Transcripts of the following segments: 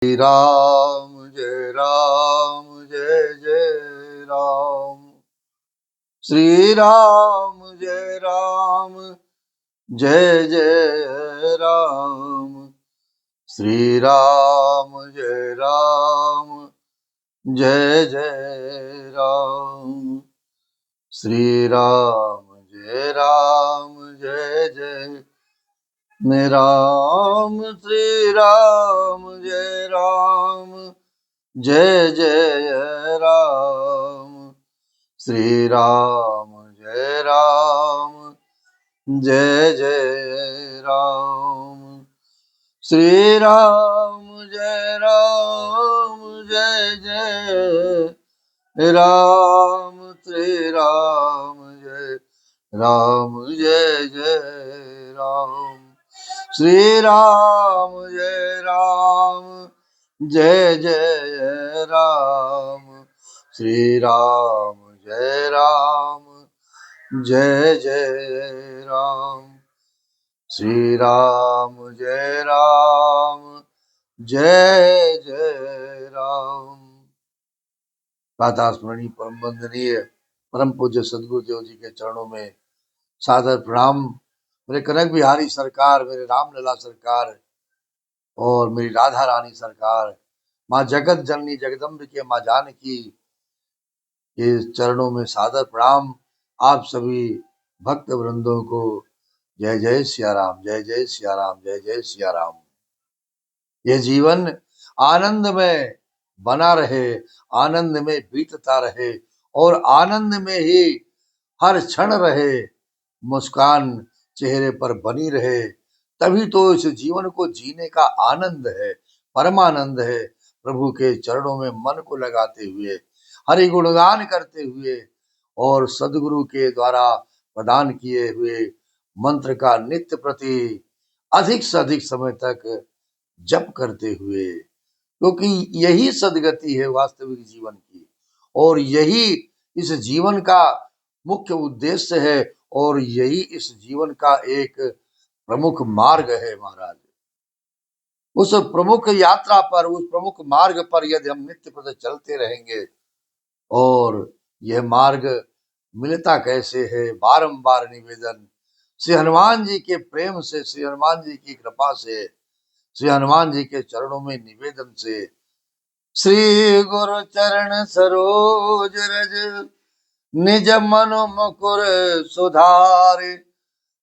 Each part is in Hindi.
श्री राम जय राम जय जय राम। श्री राम जय राम जय जय राम। श्री राम जय राम जय जय राम। श्री राम जय राम जय जय राम। श्री राम जय राम जय जय राम। श्री राम जय राम जय जय राम। श्री राम जय राम जय जय राम। श्री राम जय राम जय जय राम। श्री राम जय राम जय जय राम। श्री राम जय राम जय जय राम। श्री राम जय राम जय जय राम। गाथा स्मरणीय परम वंदनीय परम पूज्य सदगुरुदेव जी के चरणों में सादर प्रणाम। मेरे कनक बिहारी सरकार, मेरे रामलला सरकार और मेरी राधा रानी सरकार, माँ जगत जननी जगदम्बिके माँ जानकी के चरणों में सादर प्रणाम। आप सभी भक्त वृंदों को जय जय सिया राम, जय जय सिया राम, जय जय सिया राम। यह जीवन आनंद में बना रहे, आनंद में बीतता रहे और आनंद में ही हर क्षण रहे, मुस्कान चेहरे पर बनी रहे। तभी तो इस जीवन को जीने का आनंद है, परमानंद है। प्रभु के चरणों में मन को लगाते हुए, हरि गुणगान करते हुए और सदगुरु के द्वारा प्रदान किए हुए मंत्र का नित्य प्रति अधिक से अधिक समय तक जप करते हुए, क्योंकि यही सदगति है वास्तविक जीवन की और यही इस जीवन का मुख्य उद्देश्य है और यही इस जीवन का एक प्रमुख मार्ग है महाराज। उस प्रमुख यात्रा पर, उस प्रमुख मार्ग पर यदि हम नित्य प्रति चलते रहेंगे, और यह मार्ग मिलता कैसे है? बारंबार निवेदन श्री हनुमान जी के प्रेम से, श्री हनुमान जी की कृपा से, श्री हनुमान जी के चरणों में निवेदन से। श्री गुरु चरण सरोज रज निज मनु मुकुर सुधारि।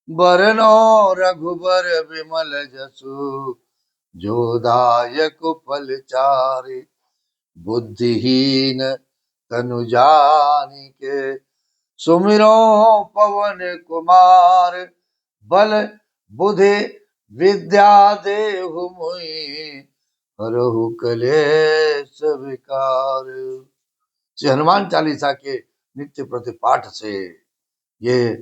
बरनो रघुबर विमल जसु जो दायक फल चारि। बुद्धिहीन तनु जानिके सुमिरो पवन कुमार। बल बुद्धि विद्या देहु मोहि हरहु कलेश विकार। श्री हनुमान चालीसा के नित्य प्रति पाठ से ये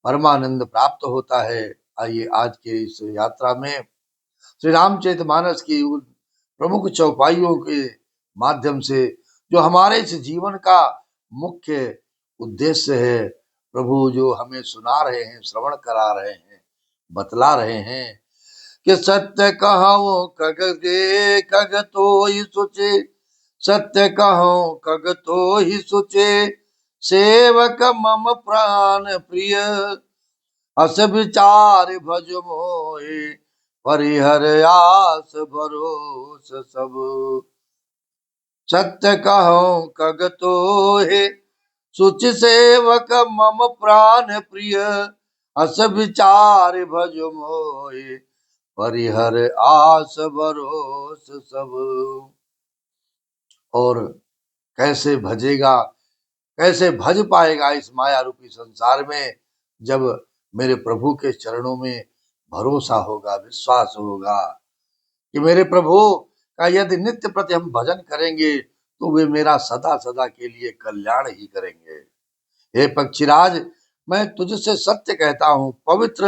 परमानंद प्राप्त होता है। आइए आज के इस यात्रा में श्री रामचरितमानस की उन प्रमुख चौपाइयों के माध्यम से, जो हमारे इस जीवन का मुख्य उद्देश्य है, प्रभु जो हमें सुना रहे हैं, श्रवण करा रहे हैं, बतला रहे हैं कि सत्य कहो कग दे कग तो ही सुचे। सत्य कहो कग तो ही सुचे। सेवक मम प्राण प्रिय। अस विचार भज मोहि परिहर आस भरोस सब। सत्य कहो कग तो है सुच। सेवक मम प्राण प्रिय। अस विचार भज मोहि परिहर आस भरोस सब। और कैसे भजेगा, कैसे भज पाएगा इस माया रूपी संसार में, जब मेरे प्रभु के चरणों में भरोसा होगा, विश्वास होगा कि मेरे प्रभु का यदि नित्य प्रति हम भजन करेंगे तो वे मेरा सदा सदा के लिए कल्याण ही करेंगे। हे पक्षीराज, मैं तुझसे सत्य कहता हूँ, पवित्र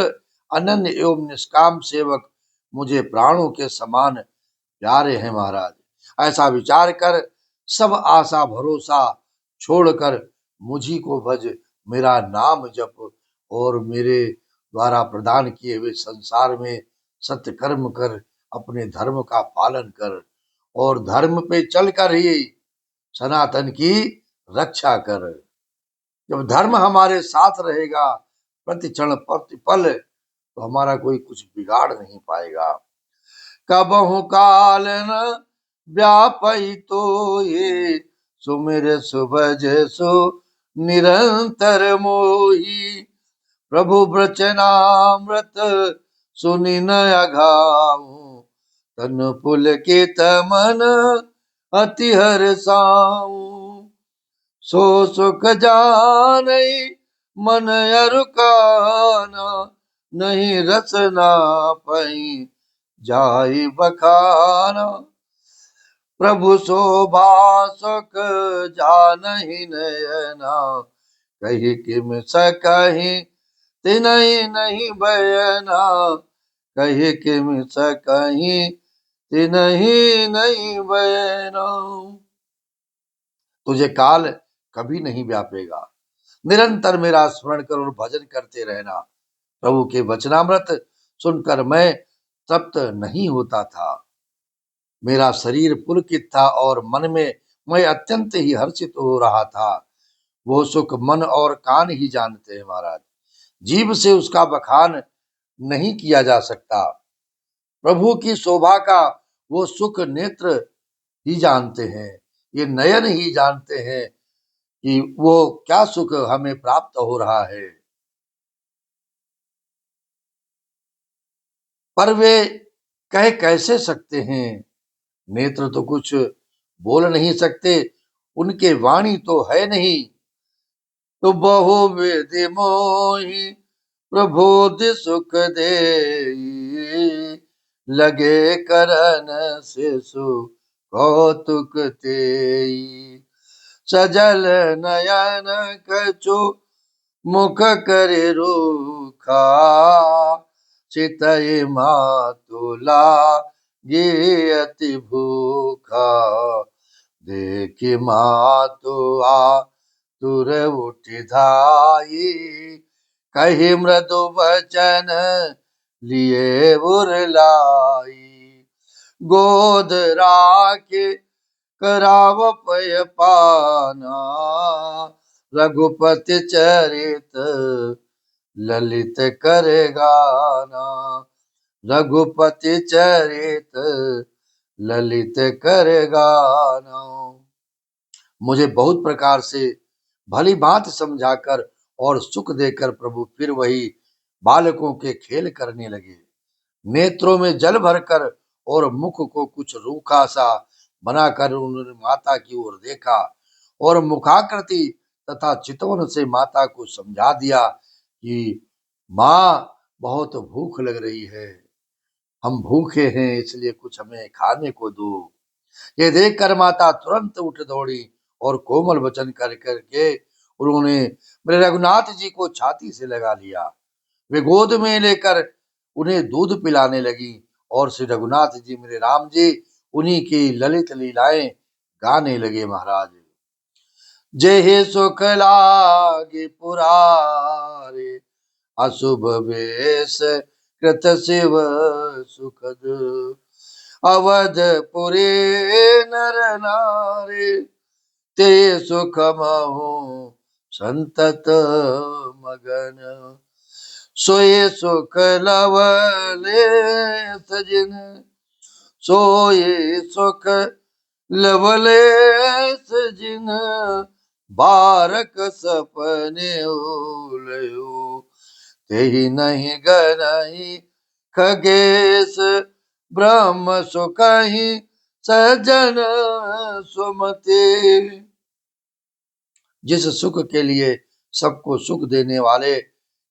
अनन्य एवं निष्काम सेवक मुझे प्राणों के समान प्यारे हैं महाराज। ऐसा विचार कर सब आशा भरोसा छोड़कर मुझी को भज, मेरा नाम जप और मेरे द्वारा प्रदान किए हुए संसार में सत्य कर्म कर, अपने धर्म का पालन कर और धर्म पे चलकर ही सनातन की रक्षा कर। जब धर्म हमारे साथ रहेगा प्रति क्षण प्रति पल, तो हमारा कोई कुछ बिगाड़ नहीं पाएगा। कबहु काल न व्यापई तो ये सुमिर सुभज सु निरंतर मोही। प्रभु वचनामृत सुनि न अघाऊं, तन पुलकित मन अति हर्षाऊं। सो सुख जानई मन अरु काना, नहीं रसना पई जाई बखाना। प्रभु शोभा सुख जानहि नयना, कही किम सकहि तिनहि नहीं बयना। कही किम सकहि तिनहि नहीं बयना। तुझे काल कभी नहीं व्यापेगा, निरंतर मेरा स्मरण कर और भजन करते रहना। प्रभु के वचनामृत सुनकर मैं तृप्त नहीं होता था, मेरा शरीर पुलकित था और मन में मैं अत्यंत ही हर्षित हो रहा था। वो सुख मन और कान ही जानते हैं महाराज, जीभ से उसका बखान नहीं किया जा सकता। प्रभु की शोभा का वो सुख नेत्र ही जानते हैं, ये नयन ही जानते हैं कि वो क्या सुख हमें प्राप्त हो रहा है। पर वे कह कैसे सकते हैं, नेत्र तो कुछ बोल नहीं सकते, उनके वाणी तो है नहीं। तो बहु विधि मोहि प्रबोध सुख दे, लगे करन शिशु कौतुक तेई। सजल नयन कछु मुख करे रूखा, चितई मातुला गे अति भूखा। देखि मातु आतुर उठि धाई, कही मृदु वचन लिए उरलाई। गोद राखे कराव पय पाना, रघुपति चरित ललित करे गाना। रघुपति चरित ललित करे गाना। मुझे बहुत प्रकार से भली भांति समझाकर और सुख देकर प्रभु फिर वही बालकों के खेल करने लगे। नेत्रों में जल भरकर और मुख को कुछ रूखा सा बनाकर उन्होंने माता की ओर देखा और मुखाकृति तथा चितवन से माता को समझा दिया कि माँ बहुत भूख लग रही है, हम भूखे हैं, इसलिए कुछ हमें खाने को दो। ये देखकर माता तुरंत उठ दौड़ी और कोमल वचन कर करके उन्होंने मेरे रघुनाथ जी को छाती से लगा लिया। वे गोद में लेकर उन्हें दूध पिलाने लगी और श्री रघुनाथ जी मेरे राम जी उन्हीं की ललित लीलाएं गाने लगे। महाराज जय सुख लागे पुरारे, अशुभ वेश कृत शिव सुखद। अवधपुरी नर नारी, ते सुख महु संतत मगन। सोए सुख लवले सजिन, सोए सुख लवले सजिन। बारक सपने उलयो, तेहि नहीं गनहि खगेश। ब्रह्म सुखहि सज्जन सुमते। जिस सुख के लिए सबको सुख देने वाले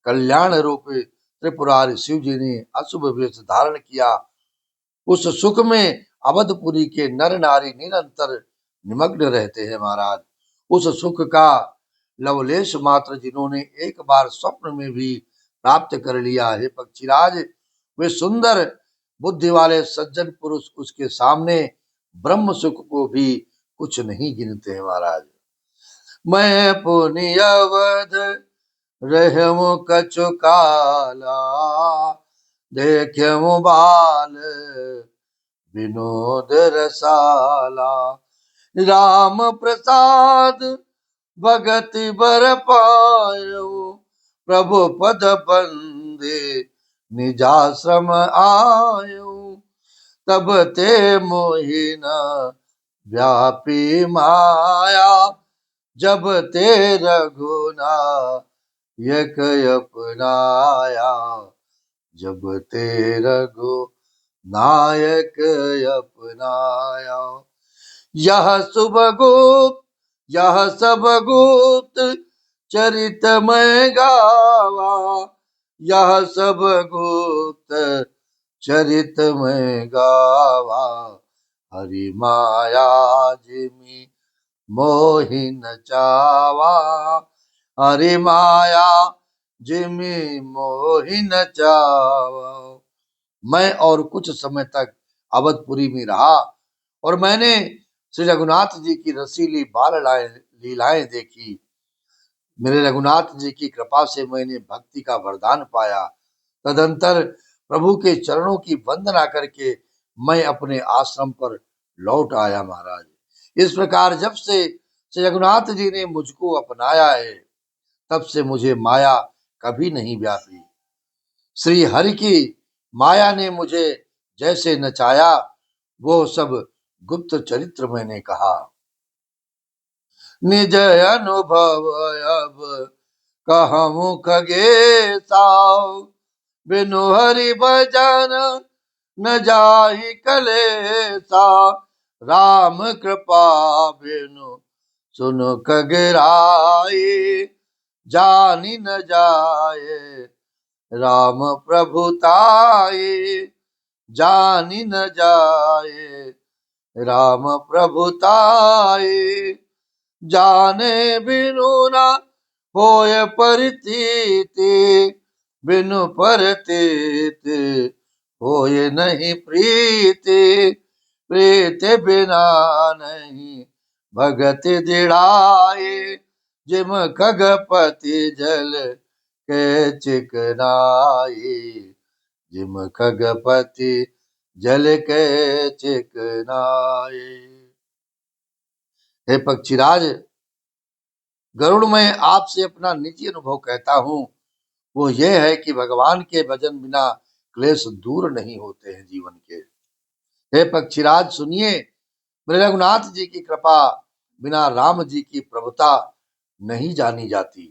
कल्याण रूपी त्रिपुरारी शिव जी ने अशुभ वेश धारण किया, उस सुख में अवधपुरी के नर नारी निरंतर निमग्न रहते हैं। महाराज उस सुख का लवलेश मात्र जिन्होंने एक बार स्वप्न में भी प्राप्त कर लिया है पक्षीराज, वे सुंदर बुद्धि वाले सज्जन पुरुष उसके सामने ब्रह्म सुख को भी कुछ नहीं गिनते हैं। महाराज मैं पुनि अवध रहमु कछु काला, देखमु बाल विनोद रसाला। राम प्रसाद भगति बर पायो, प्रभु पद बंदे निजाश्रम आयो। तब ते मोहिन व्यापी माया, जब ते रघुना यक अपनाया। जब ते रघु नायक अपनाया। यह शुभ गुप्त यह सब गुप्त चरित मैं गावा। यह सब गुप्त चरित में गावा। हरि माया जिमि मोहिन चावा। हरि माया जिमि मोहिन चावा। मैं और कुछ समय तक अवधपुरी में रहा और मैंने श्री रघुनाथ जी की रसीली बाल लीलाएं देखी। मेरे रघुनाथ जी की कृपा से मैंने भक्ति का वरदान पाया। तदंतर प्रभु के चरणों की वंदना करके मैं अपने आश्रम पर लौट आया महाराज। इस प्रकार जब से श्री रघुनाथ जी ने मुझको अपनाया है, तब से मुझे माया कभी नहीं व्यापी। श्री हरि की माया ने मुझे जैसे नचाया, वो सब गुप्त चरित्र मैंने कहा। निज अनुभव अब कहूँ खगेसा, बिनु हरि भजन न जाहि कलेसा। राम कृपा बिनु सुनु खगराई, जानि न जाए राम प्रभुताई। जानि न जाए राम प्रभुताई। जाने बिनु न होय परितीति, बिनु परतीति होय नहीं प्रीति। प्रीति बिना नहीं भगति दिड़ाए, जिम खगपति जल के चिकनाई। जिम खगपति जल के चिकनाई। हे पक्षीराज, गरुड़ मैं आपसे अपना निजी अनुभव कहता हूँ। वो ये है कि भगवान के भजन बिना क्लेश दूर नहीं होते हैं जीवन के। हे पक्षीराज सुनिए, मेरे रघुनाथ जी की कृपा बिना राम जी की प्रभुता नहीं जानी जाती।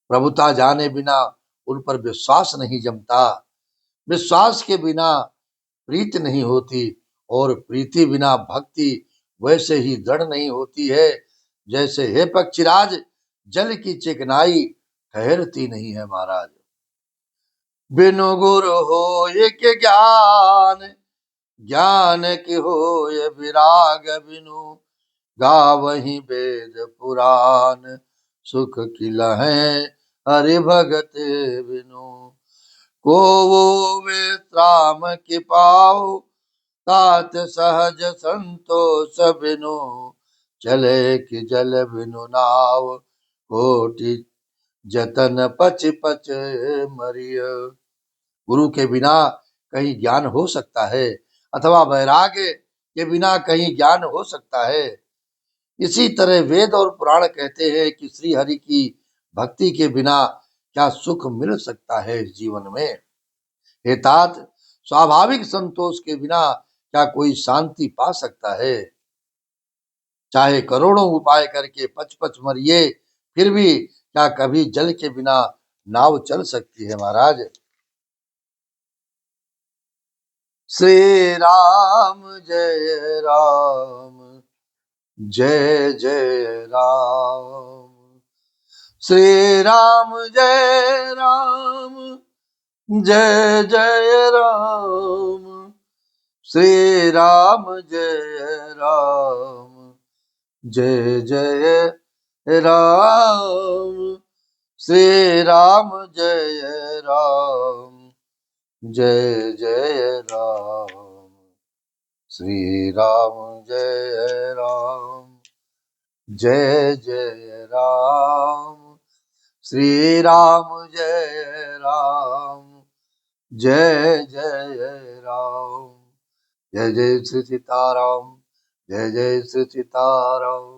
प्रभुता जाने बिना उन पर विश्वास नहीं जमता। विश्वास के बिना प्रीति नहीं होती और प्रीति बिना भक्ति वैसे ही दृढ़ नहीं होती है जैसे हे पक्षीराज जल की चिकनाई ठहरती नहीं है महाराज। बिनु गुरु हो एक ज्ञान, ज्ञान की हो ये विराग। बिनु गावहीं वेद पुराण, सुख की लहै हरि भगत बिनु। को वो विश्राम की पाओ, तात सहज संतोष बिनु। चले कि जल बिनु नाव, कोटि जतन पच पच मरिय। गुरु के बिना कहीं ज्ञान हो सकता है अथवा वैराग्य के बिना कहीं ज्ञान हो सकता है। इसी तरह वेद और पुराण कहते हैं कि श्री हरि की भक्ति के बिना क्या सुख मिल सकता है इस जीवन में। हे तात, स्वाभाविक संतोष के बिना क्या कोई शांति पा सकता है। चाहे करोड़ों उपाय करके पच पच मरिए, फिर भी क्या कभी जल के बिना नाव चल सकती है महाराज। श्री राम जय राम, जय जय राम। श्री राम जय राम, जय जय राम। श्री राम जय राम, जय जय राम। श्री राम जय राम, जय जय राम। श्री राम जय राम, जय जय राम। श्री राम जय राम, जय जय राम। जय जय श्री सीताराम, जय जय श्री सीताराम।